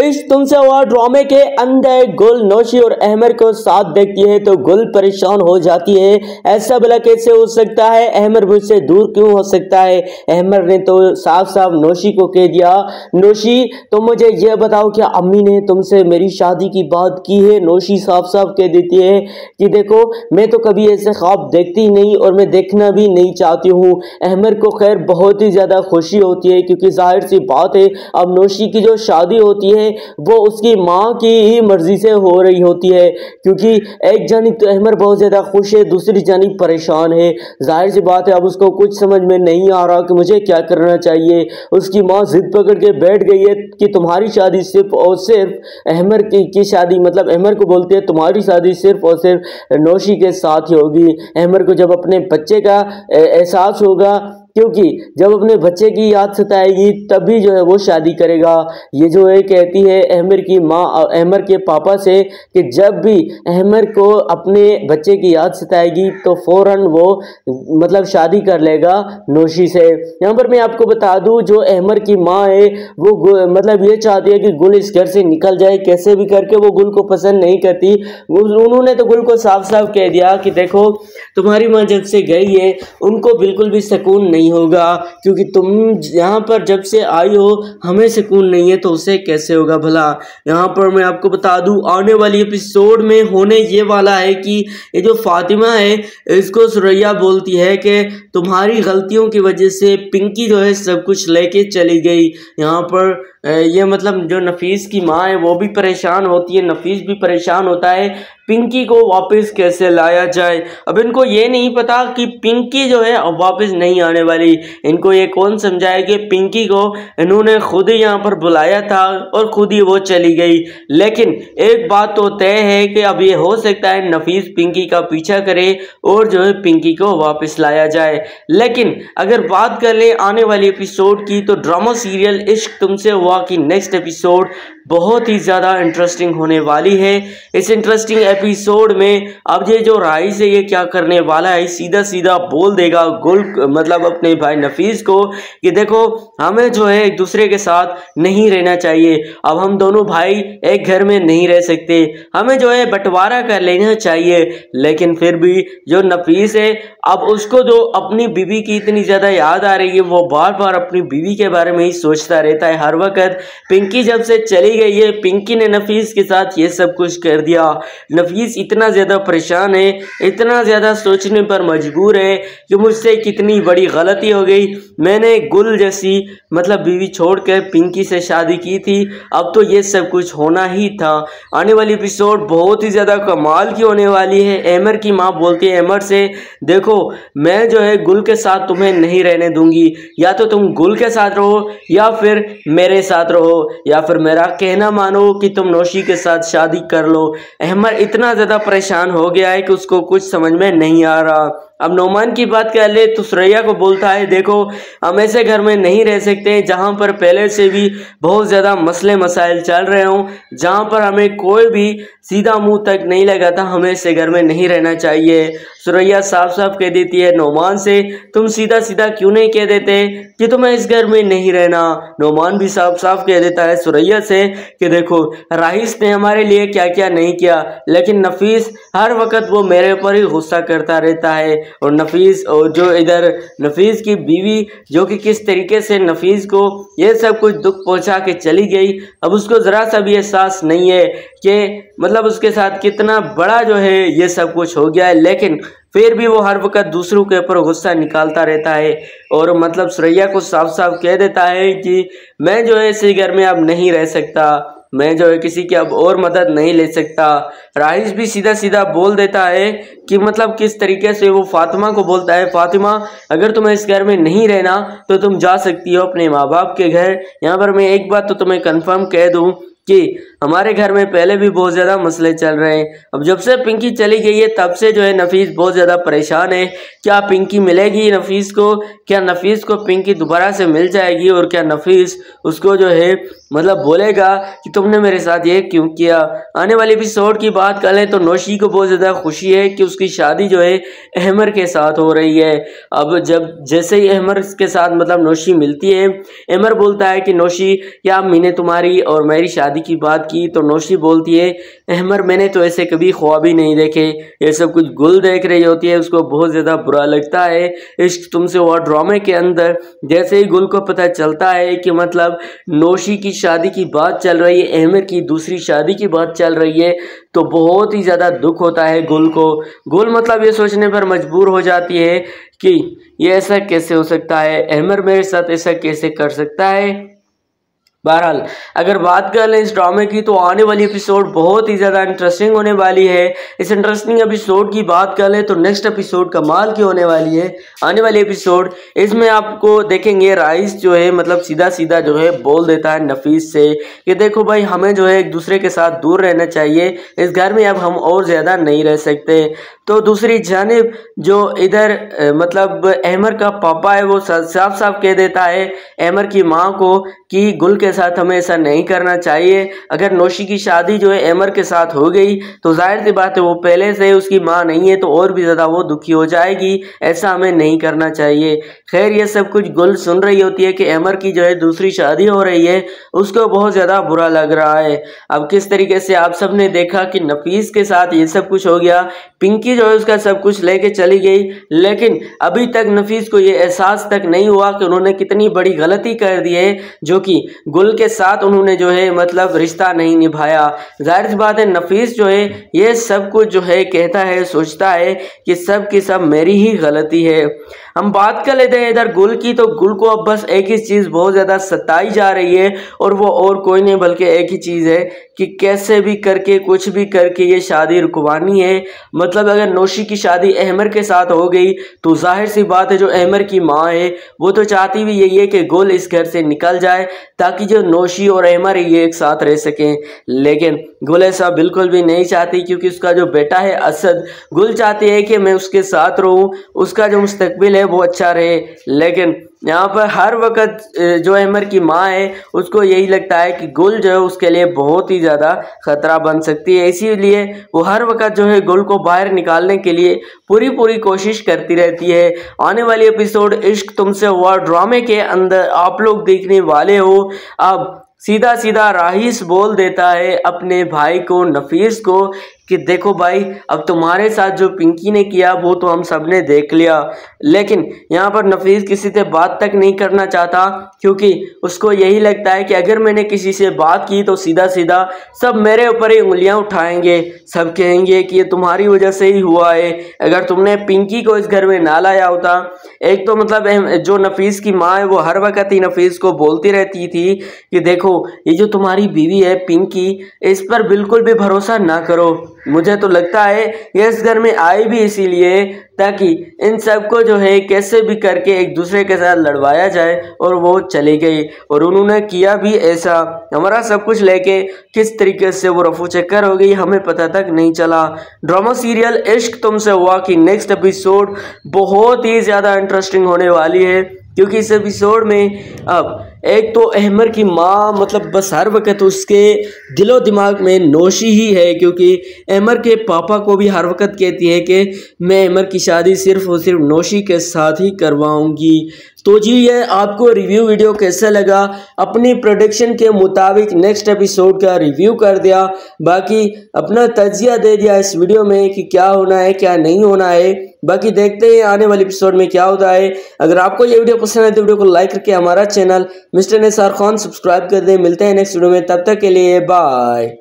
इश्क तुमसे हुआ ड्रामे के अंदर गुल नौशी और अहमर को साथ देखती है तो गुल परेशान हो जाती है। ऐसा भला कैसे हो सकता है, अहमर मुझसे दूर क्यों हो सकता है। अहमर ने तो साफ साफ नौशी को कह दिया, नौशी तुम मुझे यह बताओ क्या अम्मी ने तुमसे मेरी शादी की बात की है। नौशी साफ साफ कह देती है कि देखो मैं तो कभी ऐसे ख्वाब देखती ही नहीं और मैं देखना भी नहीं चाहती हूँ। अहमर को खैर बहुत ही ज़्यादा खुशी होती है क्योंकि जाहिर सी बात है अब नौशी की जो शादी होती है वो उसकी माँ की ही मर्जी से हो रही होती है, क्योंकि एक जानिब तो अहमर बहुत ज़्यादा खुश है, दूसरी जानिब परेशान है। जाहिर सी बात है अब उसको कुछ समझ में नहीं आ रहा कि मुझे क्या करना चाहिए। उसकी माँ जिद पकड़ के बैठ गई है कि तुम्हारी शादी सिर्फ और सिर्फ अहमर की शादी, मतलब अहमर को बोलते हैं तुम्हारी शादी सिर्फ और सिर्फ नौशी के साथ ही होगी। अहमर को जब अपने बच्चे का एहसास होगा, क्योंकि जब अपने बच्चे की याद सताएगी तभी जो है वो शादी करेगा। ये जो है कहती है अहमर की माँ अहमर के पापा से कि जब भी अहमर को अपने बच्चे की याद सताएगी तो फौरन वो मतलब शादी कर लेगा नौशी से। यहाँ पर मैं आपको बता दूं जो अहमर की माँ है वो मतलब ये चाहती है कि गुल इस घर से निकल जाए कैसे भी करके, वो गुल को पसंद नहीं करती। उन्होंने तो गुल को साफ साफ कह दिया कि देखो तुम्हारी माँ जब से गई है उनको बिल्कुल भी सुकून नहीं होगा, क्योंकि तुम यहाँ पर जब से आई हो हमें सुकून नहीं है तो उसे कैसे होगा भला। यहाँ पर मैं आपको बता दूं आने वाली एपिसोड में होने ये वाला है कि ये जो फातिमा है इसको सुरैया बोलती है कि तुम्हारी गलतियों की वजह से पिंकी जो है सब कुछ लेके चली गई। यहाँ पर ये मतलब जो नफीस की माँ है वो भी परेशान होती है, नफीस भी परेशान होता है पिंकी को वापस कैसे लाया जाए। अब इनको ये नहीं पता कि पिंकी जो है अब वापस नहीं आने वाली। इनको ये कौन समझाए कि पिंकी को इन्होंने खुद ही यहाँ पर बुलाया था और खुद ही वो चली गई। लेकिन एक बात तो तय है कि अब ये हो सकता है नफीस पिंकी का पीछा करे और जो है पिंकी को वापस लाया जाए। लेकिन अगर बात कर ले आने वाली एपिसोड की तो ड्रामा सीरियल इश्क तुमसे हुआ की नेक्स्ट एपिसोड बहुत ही ज़्यादा इंटरेस्टिंग होने वाली है। इस इंटरेस्टिंग एपिसोड में अब ये जो राइस है ये क्या करने वाला है, सीधा सीधा बोल देगा गुल मतलब अपने भाई नफीस को कि देखो हमें जो है एक दूसरे के साथ नहीं रहना चाहिए, अब हम दोनों भाई एक घर में नहीं रह सकते, हमें जो है बंटवारा कर लेना चाहिए। लेकिन फिर भी जो नफीस है अब उसको जो अपनी बीवी की इतनी ज़्यादा याद आ रही है, वो बार बार अपनी बीवी के बारे में ही सोचता रहता है हर वक्त। पिंकी जब से चली गई है पिंकी ने नफीस के साथ ये सब कुछ कर दिया। नफीस इतना ज़्यादा परेशान है, इतना ज़्यादा सोचने पर मजबूर है कि मुझसे कितनी बड़ी गलती हो गई, मैंने गुल जैसी मतलब बीवी छोड़कर पिंकी से शादी की थी, अब तो ये सब कुछ होना ही था। आने वाली एपिसोड बहुत ही ज़्यादा कमाल की होने वाली है। अहमर की माँ बोलती है अहमर से देखो मैं जो है गुल के साथ तुम्हें नहीं रहने दूंगी, या तो तुम गुल के साथ रहो या फिर मेरे साथ रहो, या फिर मेरा कहना मानो कि तुम नौशी के साथ शादी कर लो। अहमर इतना ज़्यादा परेशान हो गया है कि उसको कुछ समझ में नहीं आ रहा। अब नोमान की बात कर ले तो सुरैया को बोलता है देखो हम ऐसे घर में नहीं रह सकते जहाँ पर पहले से भी बहुत ज़्यादा मसले मसाइल चल रहे हों, जहाँ पर हमें कोई भी सीधा मुंह तक नहीं लगा था, हमें ऐसे घर में नहीं रहना चाहिए। सुरैया साफ साफ कह देती है नोमान से तुम सीधा सीधा क्यों नहीं कह देते कि तुम्हें इस घर में नहीं रहना। नोमान भी साफ साफ कह देता है सुरैया से कि देखो राइस ने हमारे लिए क्या क्या नहीं किया, लेकिन नफीस हर वक्त वो मेरे ऊपर ही गुस्सा करता रहता है। और नफीस और जो इधर नफीस की बीवी जो कि किस तरीके से नफीस को ये सब कुछ दुख पहुंचा के चली गई, अब उसको ज़रा सा भी एहसास नहीं है कि मतलब उसके साथ कितना बड़ा जो है ये सब कुछ हो गया है। लेकिन फिर भी वो हर वक्त दूसरों के ऊपर गुस्सा निकालता रहता है और मतलब सुरैया को साफ साफ कह देता है कि मैं जो है इसी घर में अब नहीं रह सकता, मैं जो है किसी की अब और मदद नहीं ले सकता। राइस भी सीधा सीधा बोल देता है कि मतलब किस तरीके से वो फातिमा को बोलता है फातिमा अगर तुम्हें इस घर में नहीं रहना तो तुम जा सकती हो अपने माँ बाप के घर। यहाँ पर मैं एक बात तो तुम्हें कंफर्म कह दूँ कि हमारे घर में पहले भी बहुत ज़्यादा मसले चल रहे हैं, अब जब से पिंकी चली गई है तब से जो है नफीस बहुत ज़्यादा परेशान है। क्या पिंकी मिलेगी नफीस को, क्या नफीस को पिंकी दोबारा से मिल जाएगी और क्या नफीस उसको जो है मतलब बोलेगा कि तुमने मेरे साथ ये क्यों किया। आने वाली एपिसोड की बात करें तो नौशी को बहुत ज़्यादा खुशी है कि उसकी शादी जो है अहमर के साथ हो रही है। अब जब जैसे ही अहमर के साथ मतलब नौशी मिलती है, अहमर बोलता है कि नौशी क्या अम्मी ने तुम्हारी और मेरी शादी शादी की बात की तो नौशी बोलती है अहमर मैंने तो ऐसे कभी ख्वाब ही नहीं देखे, ये सब कुछ गुल देख रही होती है। उसको बहुत ज़्यादा बुरा लगता है इश्क तुमसे हुआ ड्रामे के अंदर। जैसे ही गुल को पता चलता है कि मतलब नौशी की शादी की बात चल रही है, अहमर की दूसरी शादी की बात चल रही है, तो बहुत ही ज़्यादा दुख होता है गुल को। गुल मतलब ये सोचने पर मजबूर हो जाती है कि ये ऐसा कैसे हो सकता है, अहमर मेरे साथ ऐसा कैसे कर सकता है। बहरहाल अगर बात कर लें इस ड्रामे की तो आने वाली एपिसोड बहुत ही ज़्यादा इंटरेस्टिंग होने वाली है। इस इंटरेस्टिंग एपिसोड की बात कर लें तो नेक्स्ट एपिसोड कमाल की होने वाली है। आने वाली एपिसोड इसमें आपको देखेंगे राइस जो है मतलब सीधा सीधा जो है बोल देता है नफीस से कि देखो भाई हमें जो है एक दूसरे के साथ दूर रहना चाहिए, इस घर में अब हम और ज़्यादा नहीं रह सकते। तो दूसरी जानिब जो इधर मतलब अहमर का पापा है वो साफ साफ कह देता है अहमर की माँ को कि गुल के साथ हमें ऐसा नहीं करना चाहिए। अगर नौशी की शादी जो है अहमर के साथ हो गई तो जाहिर सी बात है वो पहले से उसकी माँ नहीं है तो और भी ज़्यादा वो दुखी हो जाएगी, ऐसा हमें नहीं करना चाहिए। खैर ये सब कुछ गुल सुन रही होती है कि अहमर की जो है दूसरी शादी हो रही है, उसको बहुत ज़्यादा बुरा लग रहा है। अब किस तरीके से आप सब ने देखा कि नफीस के साथ ये सब कुछ हो गया, पिंकी जो है उसका सब कुछ लेके चली गई, लेकिन अभी तक नफीस को ये एहसास तक नहीं हुआ कि उन्होंने कितनी बड़ी गलती कर दी है जो कि गुल के साथ उन्होंने जो है मतलब रिश्ता नहीं निभाया। जाहिर सी बात है नफीस जो है ये सब कुछ जो है कहता है सोचता है कि सब की सब मेरी ही गलती है। हम बात कर लेते हैं इधर गुल की, तो गुल को अब बस एक ही चीज़ बहुत ज़्यादा सताई जा रही है और वो और कोई नहीं बल्कि एक ही चीज़ है कि कैसे भी करके कुछ भी करके ये शादी रुकवानी है। मतलब अगर नौशी की शादी अहमर के साथ हो गई तो जाहिर सी बात है जो अहमर की माँ है वो तो चाहती भी यही है कि गुल इस घर से निकल जाए ताकि जो नौशी और अहमर है ये एक साथ रह सकें, लेकिन गुल ऐसा बिल्कुल भी नहीं चाहती क्योंकि उसका जो बेटा है असद, गुल चाहती है कि मैं उसके साथ रहूं, उसका जो मुस्तकबिल है वो अच्छा रहे। लेकिन यहाँ पर हर वक्त जो अहमर की माँ है उसको यही लगता है कि गुल जो है उसके लिए बहुत ही ज़्यादा ख़तरा बन सकती है, इसीलिए वो हर वक्त जो है गुल को बाहर निकालने के लिए पूरी कोशिश करती रहती है। आने वाली एपिसोड इश्क तुमसे हुआ ड्रामे के अंदर आप लोग देखने वाले हो। अब सीधा सीधा राहिस बोल देता है अपने भाई को नफीस को कि देखो भाई अब तुम्हारे साथ जो पिंकी ने किया वो तो हम सब ने देख लिया, लेकिन यहाँ पर नफीस किसी से बात तक नहीं करना चाहता क्योंकि उसको यही लगता है कि अगर मैंने किसी से बात की तो सीधा सीधा सब मेरे ऊपर ही उंगलियां उठाएंगे, सब कहेंगे कि ये तुम्हारी वजह से ही हुआ है। अगर तुमने पिंकी को इस घर में ना लाया होता, एक तो मतलब जो नफीस की माँ है वो हर वक्त ही नफीस को बोलती रहती थी कि देखो ये जो तुम्हारी बीवी है पिंकी, इस पर बिल्कुल भी भरोसा ना करो। मुझे तो लगता है ये इस घर में आई भी इसीलिए ताकि इन सबको जो है कैसे भी करके एक दूसरे के साथ लड़वाया जाए, और वो चली गई और उन्होंने किया भी ऐसा। हमारा सब कुछ लेके किस तरीके से वो रफू चक्कर हो गई हमें पता तक नहीं चला। ड्रामा सीरियल इश्क तुमसे हुआ की नेक्स्ट एपिसोड बहुत ही ज़्यादा इंटरेस्टिंग होने वाली है क्योंकि इस एपिसोड में अब एक तो अहमर की माँ मतलब बस हर वक्त उसके दिलो दिमाग में नौशी ही है क्योंकि अहमर के पापा को भी हर वक्त कहती है कि मैं अहमर की शादी सिर्फ और सिर्फ नौशी के साथ ही करवाऊंगी। तो जी ये आपको रिव्यू वीडियो कैसा लगा, अपनी प्रोडिक्शन के मुताबिक नेक्स्ट एपिसोड का रिव्यू कर दिया, बाकी अपना तजिया दे दिया इस वीडियो में कि क्या होना है क्या नहीं होना है। बाकी देखते हैं आने वाले एपिसोड में क्या होता है। अगर आपको ये वीडियो पसंद है तो वीडियो को लाइक करके हमारा channel mister Nisar Khan subscribe कर दें। मिलते हैं नेक्स्ट वीडियो में, तब तक के लिए बाय।